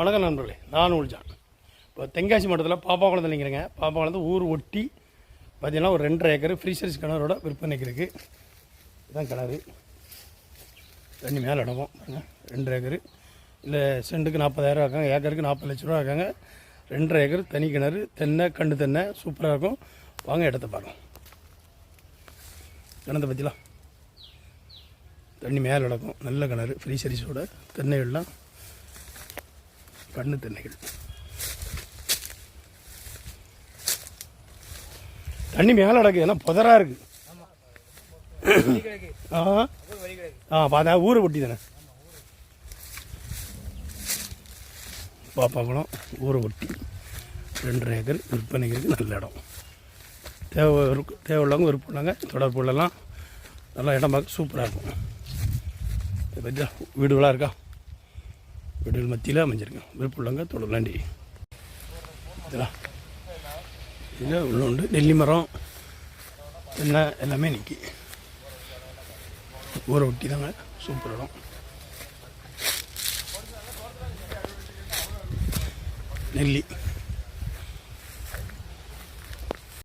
வணக்கம் நண்பர்களே, நான் உள்ஜான். இப்போ தென்காசி மாவட்டத்தில் பாப்பாக்குளத்தில் நிற்கிறேங்க. பாப்பாக்குளத்து ஊர் ஒட்டி பார்த்தீங்கன்னா ஒரு 2.5 ஏக்கர் ஃப்ரீசர்ஸ் கிணறோட விற்பனைக்கு இருக்குது. இதுதான் கிணறு, தண்ணி மேலே இடமும் 2 ஏக்கர். இல்லை சென்ட்டுக்கு 40,000 இருக்காங்க, ஏக்கருக்கு 40 லட்ச ரூபா இருக்காங்க. 2.5 ஏக்கர் தனி கிணறு, தென்னை கண்டு தென்னை சூப்பராக இருக்கும். வாங்க இடத்த பார்க்கலாம். கிணத்தை பற்றிலாம் தண்ணி மேலே இடக்கும், நல்ல கிணறு, ஃப்ரீசரிஸோட தென்னைகள்லாம் கண்ணு தென்னைகள். தண்ணி மேலே நடக்குது, ஏன்னா புதராக இருக்குது. பார்த்தா ஊரை ஒட்டி தானே பாப்பாக்குளம் ஊரை ஒட்டி 2.5 ஏக்கர் விற்பனைக்கு நல்ல இடம். தேவையுள்ளவங்க விருப்பம்லாங்க, தொடர்புள்ளலாம் நல்லா இடம் பார்க்க சூப்பராக இருக்கும். இதை பற்றி வீடுகளாக இருக்கா, வீடுகள் மத்தியில் அமைஞ்சிருக்கேன். விருப்பமுள்ளவங்க தொடரலாண்டி. இதெல்லாம் இதில் உள்ள உண்டு, நெல்லி மரம் தென்னை எல்லாமே நிற்கி. ஊரை ஒட்டி தாங்க, சூப்பர் இடம். நெல்லி